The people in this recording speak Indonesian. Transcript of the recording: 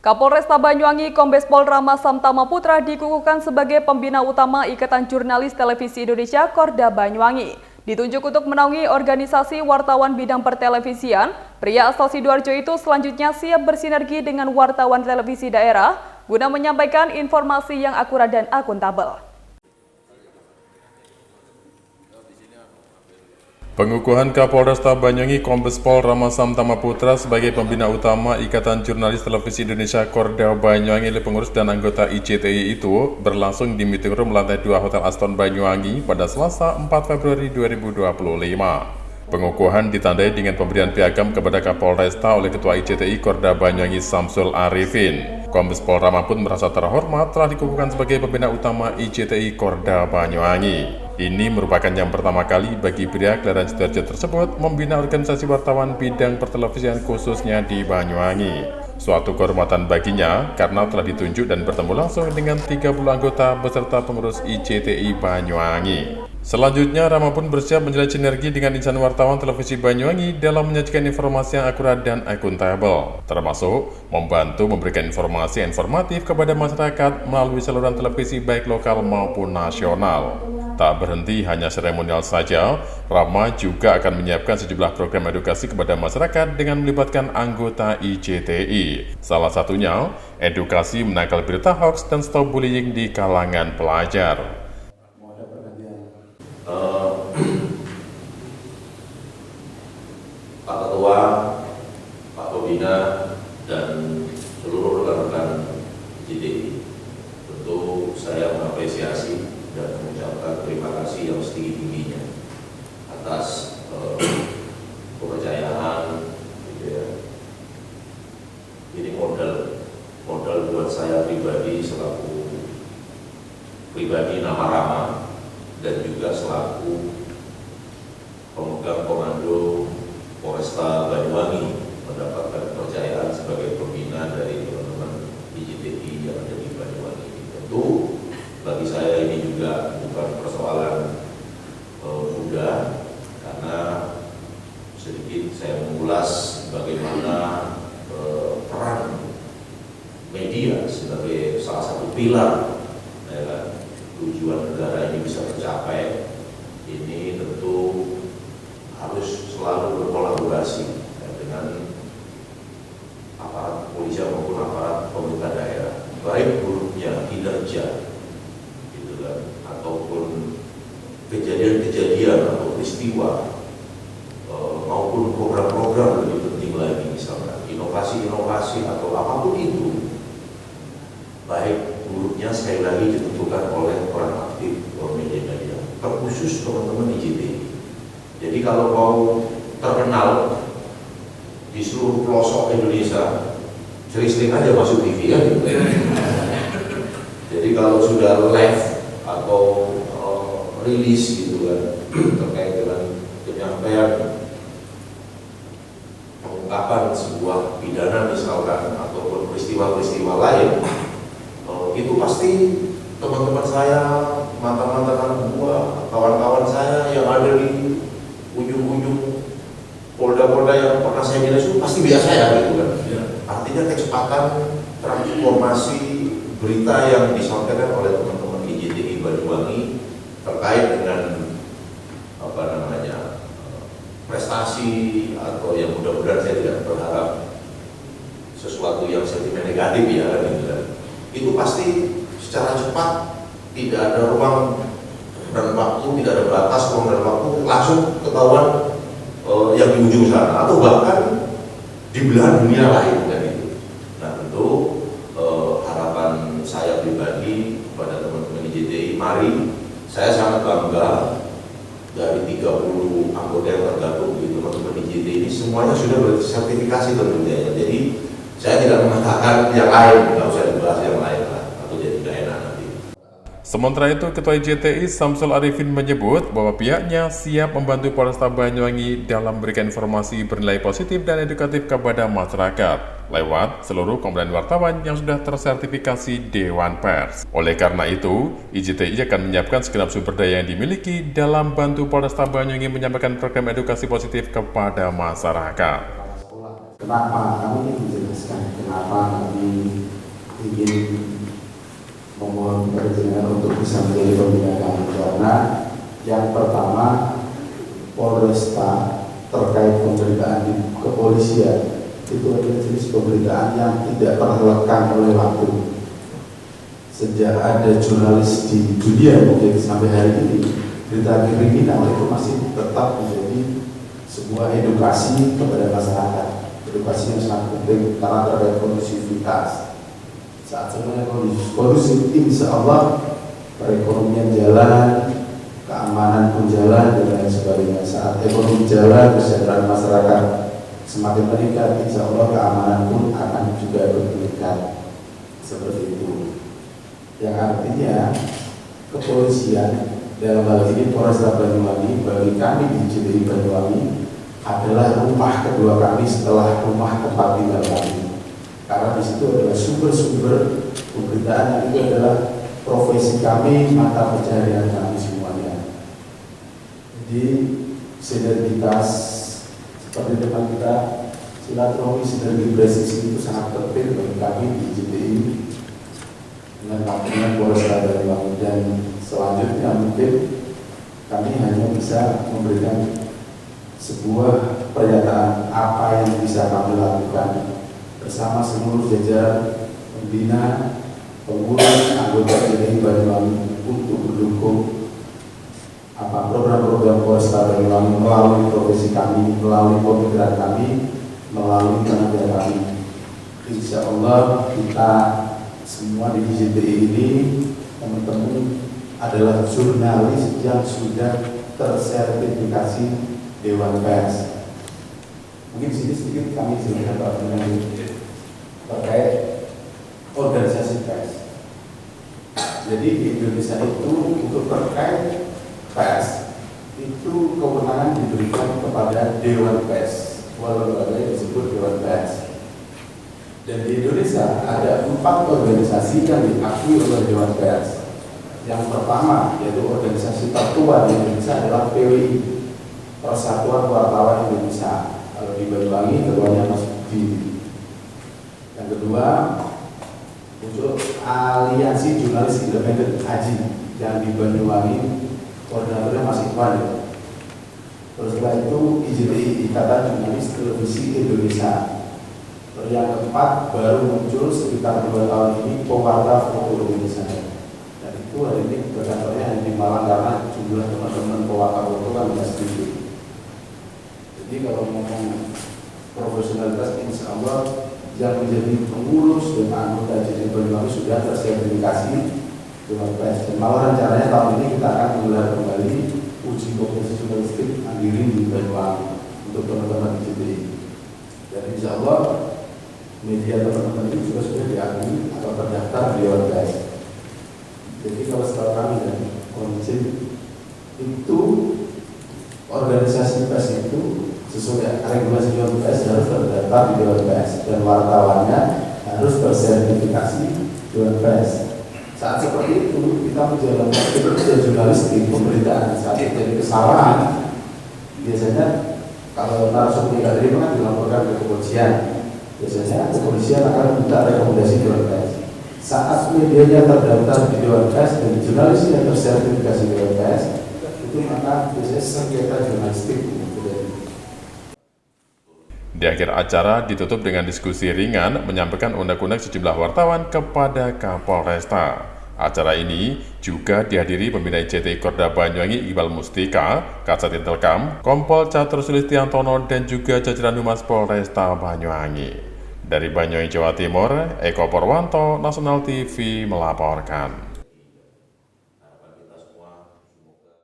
Kapolresta Banyuwangi Kombes Pol Rama Samtama Putra dikukuhkan sebagai pembina utama Ikatan Jurnalis Televisi Indonesia Korda Banyuwangi. Ditunjuk untuk menaungi organisasi wartawan bidang pertelevisian, pria asal Sidoarjo itu selanjutnya siap bersinergi dengan wartawan televisi daerah guna menyampaikan informasi yang akurat dan akuntabel. Pengukuhan Kapolresta Banyuwangi Kombes Pol Rama Samtama Putra sebagai pembina utama Ikatan Jurnalis Televisi Indonesia Korda Banyuwangi oleh pengurus dan anggota IJTI itu berlangsung di meeting room lantai 2 Hotel Aston Banyuwangi pada Selasa 4 Februari 2025. Pengukuhan ditandai dengan pemberian piagam kepada Kapolresta oleh Ketua IJTI Korda Banyuwangi Samsul Arifin. Kombes Pol Rama pun merasa terhormat telah dikukuhkan sebagai pembina utama IJTI Korda Banyuwangi. Ini merupakan yang pertama kali bagi pria kelahiran Sidoarjo tersebut membina organisasi wartawan bidang pertelevisian khususnya di Banyuwangi. Suatu kehormatan baginya karena telah ditunjuk dan bertemu langsung dengan 30 anggota beserta pengurus IJTI Banyuwangi. Selanjutnya, Rama pun bersiap menjalin sinergi dengan insan wartawan televisi Banyuwangi dalam menyajikan informasi yang akurat dan akuntabel, termasuk membantu memberikan informasi informatif kepada masyarakat melalui saluran televisi baik lokal maupun nasional. Tak berhenti hanya seremonial saja, Rama juga akan menyiapkan sejumlah program edukasi kepada masyarakat dengan melibatkan anggota IJTI. Salah satunya, edukasi menangkal berita hoax dan stop bullying di kalangan pelajar. Pak Ketua, Pak Pembina, dan seluruh rekan-rekan IJTI, tentu saya mengapresiasi dan mengucapkan terima kasih yang setinggi-tingginya atas kepercayaan, gitu ya. Ini modal buat saya pribadi selaku pribadi nama Rama dan juga selaku pemegang komando Polresta Banyuwangi mendapatkan kepercayaan sebagai pembina dari teman-teman IJTI yang ada di Banyuwangi. Tentu bagi saya ini juga bukan persoalan mudah, karena sedikit saya mengulas bagaimana peran media sebagai salah satu pilar tujuan negara ini bisa tercapai. Ini tentu harus selalu berkolaborasi dengan aparat kepolisian maupun aparat pemerintah daerah, baik buruknya kinerja gitu kan, ataupun kejadian-kejadian atau peristiwa maupun program-program lebih penting lagi, misalnya inovasi-inovasi atau apapun itu, baik buruknya sekali lagi ditentukan oleh orang aktif media-media, terkhusus teman-teman IJTI. Jadi kalau mau terkenal di seluruh pelosok Indonesia, sering-sering aja masuk TV ya gitu. Jadi kalau sudah live atau rilis gitu kan terkait dengan penyampaian pengungkapan sebuah pidana misalkan ataupun peristiwa-peristiwa lain, itu pasti teman-teman saya, mantan-mantan anak buah, kawan-kawan saya yang ada di ujung-ujung polda-polda yang pernah saya dinas itu pasti biasa ya gitu kan. Ya. Artinya kecepatan transformasi berita yang disampaikan oleh teman-teman IJTI Banyuwangi terkait dengan prestasi atau yang mudah-mudahan saya tidak berharap sesuatu yang sentimen negatif ya kan gitu kan. Itu pasti secara cepat, tidak ada ruang dan waktu, tidak ada batas ruang dan waktu, langsung ketahuan yang di ujung sana atau bahkan di belahan dunia lain kan itu. Nah tentu harapan saya pribadi kepada teman-teman IJTI, mari, saya sangat bangga dari 30 anggota yang tergabung di teman-teman IJTI ini semuanya sudah bersertifikasi tentunya. Jadi saya tidak mengatakan yang lain, nggak usah dibahas yang lain lah, atau jadi nggak enak nanti. Sementara itu, Ketua IJTI Samsul Arifin menyebut bahwa pihaknya siap membantu Polresta Banyuwangi dalam memberikan informasi bernilai positif dan edukatif kepada masyarakat lewat seluruh komponen wartawan yang sudah tersertifikasi Dewan Pers. Oleh karena itu, IJTI akan menyiapkan segenap sumber daya yang dimiliki dalam bantu Polresta Banyuwangi menyampaikan program edukasi positif kepada masyarakat. Kenapa kami ingin menjelaskan kenapa kami ingin memohon perlindungan untuk bisa menjadi pembina kami, karena yang pertama, Polresta terkait pemberitaan di kepolisian itu adalah jenis pemberitaan yang tidak terlekang oleh waktu. Sejak ada jurnalis di dunia mungkin sampai hari ini, berita kriminal itu masih tetap menjadi sebuah edukasi kepada masyarakat. Edukasi yang sangat penting karena terkait kondusivitas. Saat semuanya kondusif, insya Allah perekonomian jalan, keamanan pun jalan, dan lain sebagainya. Saat ekonomi jalan, kesejahteraan masyarakat semakin meningkat, insya Allah keamanan pun akan juga meningkat. Seperti itu. Yang artinya kepolisian dalam hal ini Polresta Banyuwangi bagi kami di JTI Banyuwangi adalah rumah kedua kami setelah rumah tempat tinggal kami. Karena di situ adalah sumber-sumber pemberitaan yang itu adalah profesi kami, mata pencaharian kami semuanya. Jadi sinergitas seperti teman kita, silaturahmi sinergi presisi itu sangat penting bagi kami di JTI dengan Polresta Banyuwangi, dan selanjutnya mungkin kami hanya bisa memberikan sebuah pernyataan apa yang bisa kami lakukan bersama seluruh jajaran pembina, pengurus, anggota JTI Banyuwangi untuk mendukung program-program Polresta Banyuwangi melalui profesi kami, melalui pemikiran kami, melalui tenaga kami. Insya Allah kita semua di JTI ini, teman-teman, adalah jurnalis yang sudah tersertifikasi Dewan Pers. Mungkin sini sedikit kami ceritakan terkait organisasi pers. Jadi di Indonesia itu untuk terkait pers itu kewenangan diberikan kepada Dewan Pers, walau yang disebut Dewan Pers. Dan di Indonesia ada 4 organisasi yang diakui oleh Dewan Pers. Yang pertama yaitu organisasi tertua di Indonesia adalah PWI, Persatuan Wartawan Indonesia. Kalau di Banyuwangi ketuanya Mas Budi. Yang kedua muncul Aliansi Jurnalis Independen AJI yang di Banyuwangi koordinatornya Mas Iqbal. Terus setelah itu IJTI, Ikatan Jurnalis Televisi Indonesia. Terus yang keempat baru muncul sekitar 2 tahun ini Pewarta Foto Indonesia. Dan itu hari ini berkantornya di Malang karena jumlah teman-teman pewarta foto kan tidak sedikit. Jadi kalau ngomong profesionalitas, insya Allah yang menjadi pengurus dan anggota JTI Banyuwangi sudah tersertifikasi Dewan Pers. Dan malah rencananya tahun ini kita akan menggelar kembali uji kompetensi jurnalistik mandiri di Banyuwangi untuk teman-teman di JTI. Dan insya Allah media teman-teman itu juga sudah diakui atau terdaftar di Dewan Pers. Jadi kalau setelah kami dan konsen itu organisasi pers itu sesuai regulasi Dewan Pers harus terdaftar di Dewan Pers dan wartawannya harus bersertifikasi Dewan Pers. Saat seperti itu kita menjalankan kerja jurnalistik pemberitaan. Saat terjadi kesalahan biasanya kalau narasumber tidak terima kan dilaporkan ke kepolisian. Biasanya kepolisian akan minta rekomendasi Dewan Pers. Saat medianya terdaftar di Dewan Pers dan jurnalisnya tersertifikasi Dewan Pers, itu maka biasanya sengketa jurnalistik. Di akhir acara ditutup dengan diskusi ringan menyampaikan unek-unek sejumlah wartawan kepada Kapolresta. Acara ini juga dihadiri pembina JTI Korda Banyuwangi Iqbal Mustika, Kasat Intelkam, Kompol Catur Sulistiantono, dan juga jajaran Humas Polresta Banyuwangi. Dari Banyuwangi, Jawa Timur, Eko Purwanto, Nasional TV melaporkan.